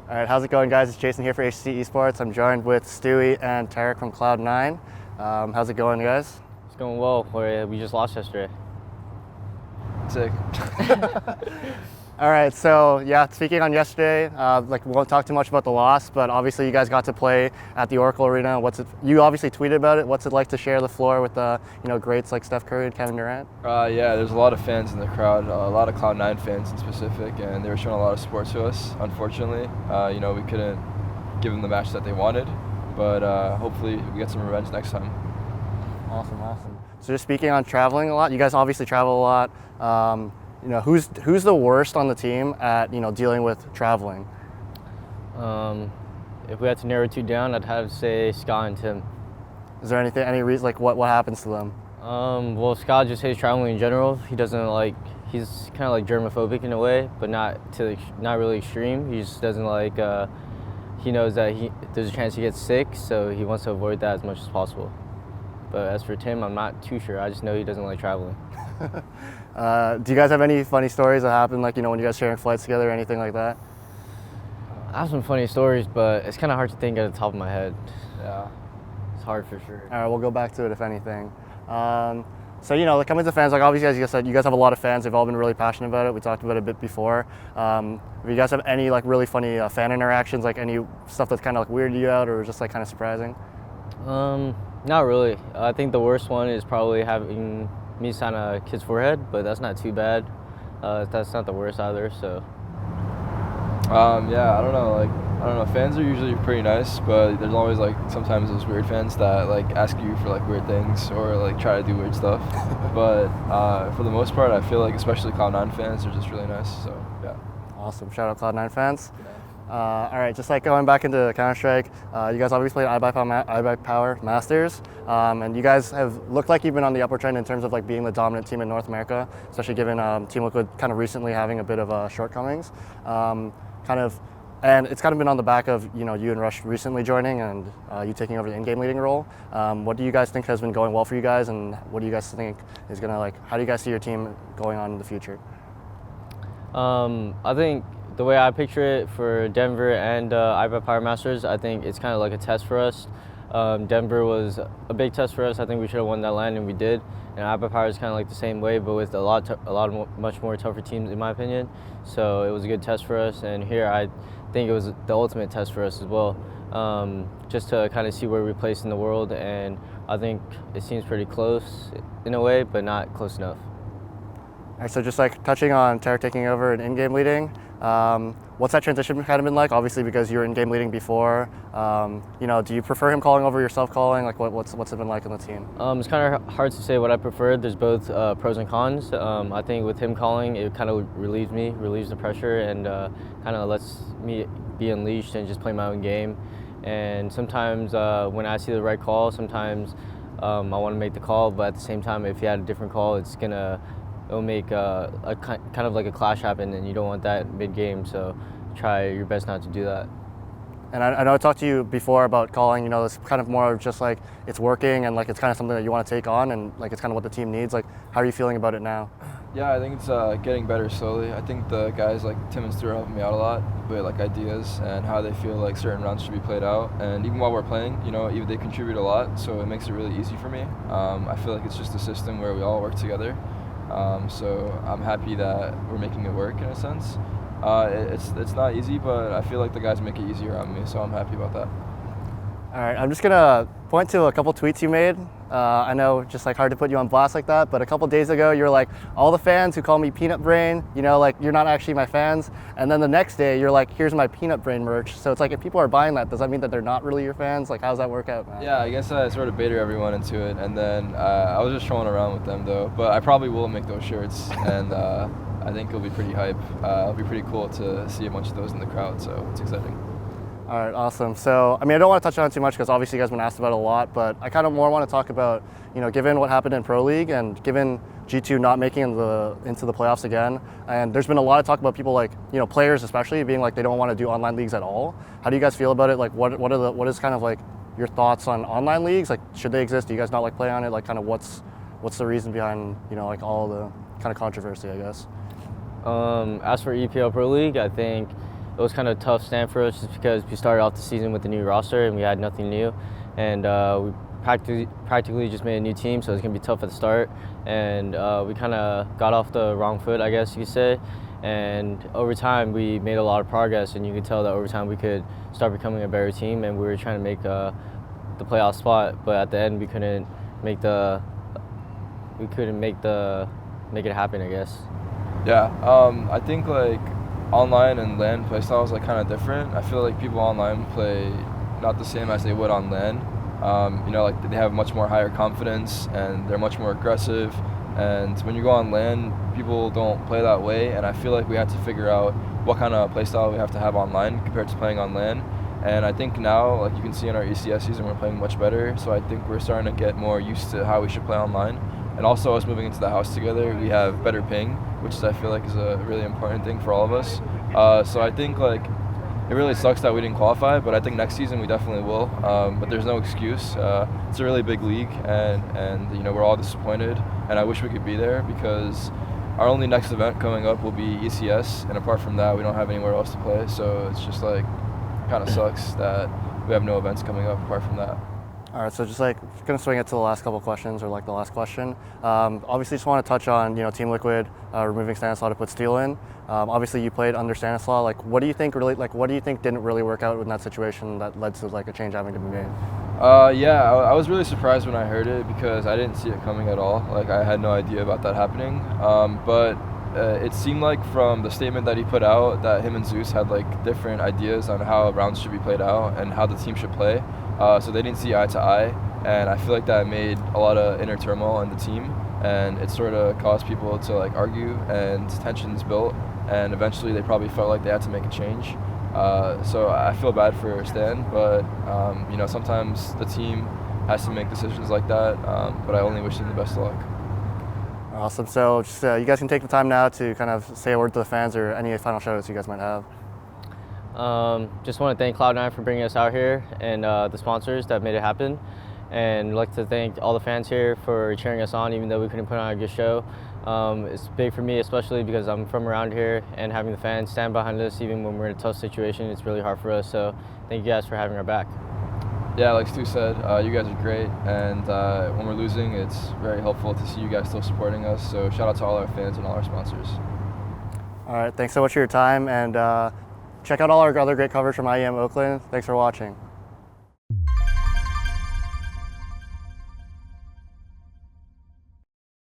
All right, how's it going, guys? It's Jason here for HC Esports. I'm joined with Stewie and Tarik from Cloud9. How's it going, guys? It's going well. We just lost yesterday. Sick. All right, so yeah, speaking on yesterday, we won't talk too much about the loss, but obviously you guys got to play at the Oracle Arena. You obviously tweeted about it. What's it like to share the floor with greats like Steph Curry and Kevin Durant? Yeah, there's a lot of fans in the crowd, a lot of Cloud9 fans in specific, and they were showing a lot of support to us. Unfortunately, we couldn't give them the match that they wanted, but hopefully we get some revenge next time. Awesome. So just speaking on traveling a lot, you guys obviously travel a lot. Who's the worst on the team at dealing with traveling? If we had to narrow two down, I'd have to say Scott and Tim. Is there any reason, like what happens to them? Well, Scott just hates traveling in general. He's kind of like germophobic in a way, but not really extreme. He just doesn't like. He knows that there's a chance he gets sick, so he wants to avoid that as much as possible. But as for Tim, I'm not too sure. I just know he doesn't like traveling. Do you guys have any funny stories that happen, when you guys sharing flights together or anything like that? I have some funny stories, but it's kind of hard to think at the top of my head. Yeah. It's hard for sure. All right, we'll go back to it if anything. Coming to fans, obviously, as you guys said, you guys have a lot of fans. They've all been really passionate about it. We talked about it a bit before. Do you guys have any really funny fan interactions, any stuff that's kind of weirded you out or just kind of surprising? Not really. I think the worst one is probably having me sign a kid's forehead, but that's not too bad. That's not the worst either. So. Yeah, I don't know. Fans are usually pretty nice, but there's always sometimes those weird fans that ask you for weird things or try to do weird stuff. But for the most part, I feel especially Cloud9 fans are just really nice. So yeah. Awesome. Shout out Cloud9 fans. All right, just going back into Counter-Strike, you guys obviously played iBuyPower Masters, and you guys have looked like you've been on the upward trend in terms of being the dominant team in North America, especially given Team Liquid kind of recently having a bit of shortcomings. And it's kind of been on the back of you and Rush recently joining and you taking over the in-game leading role. What do you guys think has been going well for you guys, and what do you guys think is gonna how do you guys see your team going on in the future? I think the way I picture it for Denver and iBuyPower Masters, I think it's kind of like a test for us. Denver was a big test for us. I think we should have won that LAN, and we did. And iBuyPower is kind of the same way, but with much more tougher teams, in my opinion. So it was a good test for us. And here, I think it was the ultimate test for us as well, just to kind of see where we place in the world. And I think it seems pretty close in a way, but not close enough. All right, so just touching on Tarik taking over and in-game leading, what's that transition kind of been like? Obviously, because you were in-game leading before. Do you prefer him calling over yourself calling? What's it been like on the team? It's kind of hard to say what I prefer. There's both pros and cons. I think with him calling, it kind of relieves the pressure, and kind of lets me be unleashed and just play my own game. And sometimes when I see the right call, sometimes I want to make the call, but at the same time, if he had a different call, it'll make a kind of a clash happen, and you don't want that mid-game, so try your best not to do that. And I know I talked to you before about calling, it's kind of more of just it's working and it's kind of something that you want to take on and it's kind of what the team needs. How are you feeling about it now? Yeah, I think it's getting better slowly. I think the guys like Tim and Stu are helping me out a lot with ideas and how they feel certain rounds should be played out. And even while we're playing, even they contribute a lot, so it makes it really easy for me. I feel it's just a system where we all work together. So I'm happy that we're making it work in a sense. It's not easy, but I feel the guys make it easier on me, so I'm happy about that. All right, I'm just gonna point to a couple tweets you made. I know just hard to put you on blast like that, but a couple days ago you were all the fans who call me Peanut Brain, you're not actually my fans. And then the next day you're here's my Peanut Brain merch. So it's if people are buying that, does that mean that they're not really your fans? How does that work out, man? Yeah, I guess I sort of baited everyone into it, and then I was just trolling around with them though. But I probably will make those shirts, and I think it'll be pretty hype. It'll be pretty cool to see a bunch of those in the crowd, so it's exciting. All right, awesome. So, I don't want to touch on it too much because obviously you guys have been asked about it a lot, but I kind of more want to talk about, given what happened in Pro League and given G2 not making into the playoffs again, and there's been a lot of talk about people players especially being they don't want to do online leagues at all. How do you guys feel about it? What is kind of your thoughts on online leagues? Should they exist? Do you guys not play on it? What's the reason behind, all the kind of controversy, I guess? As for EPL Pro League, I think it was kind of a tough stand for us just because we started off the season with a new roster and we had nothing new, and we practically just made a new team, so it's gonna be tough at the start. And we kind of got off the wrong foot, I guess you could say. And over time, we made a lot of progress, and you could tell that over time we could start becoming a better team, and we were trying to make the playoff spot, but at the end we couldn't make it happen, I guess. Yeah, I think like online and LAN play styles like kind of different. I feel like people online play not the same as they would on LAN. You know, like they have much more higher confidence and they're much more aggressive. And when you go on LAN, people don't play that way. And I feel like we had to figure out what kind of play style we have to have online compared to playing on LAN. And I think now, like you can see in our ECS season, we're playing much better. So I think we're starting to get more used to how we should play online. And also us moving into the house together, we have better ping, which I feel like is a really important thing for all of us. So I think like it really sucks that we didn't qualify, but I think next season we definitely will. But there's no excuse. It's a really big league, and you know we're all disappointed. And I wish we could be there because our only next event coming up will be ECS, and apart from that, we don't have anywhere else to play. So it's just like kind of sucks that we have no events coming up apart from that. All right, so just gonna swing it to the last couple questions, or like the last question. Obviously, just want to touch on Team Liquid removing Stanislaw to put Steele in. Obviously, you played under Stanislaw. Like, what do you think didn't really work out in that situation that led to like a change having to be made? Yeah, I was really surprised when I heard it because I didn't see it coming at all. Like, I had no idea about that happening. But it seemed like from the statement that he put out that him and Zeus had like different ideas on how rounds should be played out and how the team should play. So they didn't see eye to eye, and I feel like that made a lot of inner turmoil in the team, and it sort of caused people to like argue, and tensions built, and eventually they probably felt like they had to make a change. So I feel bad for Stan, but you know, sometimes the team has to make decisions like that, but I only wish them the best of luck. Awesome. So just you guys can take the time now to kind of say a word to the fans or any final shout outs you guys might have. Just want to thank Cloud9 for bringing us out here and the sponsors that made it happen. And I'd like to thank all the fans here for cheering us on even though we couldn't put on a good show. It's big for me, especially because I'm from around here, and having the fans stand behind us even when we're in a tough situation, it's really hard for us. So thank you guys for having our back. Yeah, like Stu said, you guys are great, and when we're losing, it's very helpful to see you guys still supporting us. So shout out to all our fans and all our sponsors. All right, thanks so much for your time, and check out all our other great coverage from IEM Oakland. Thanks for watching.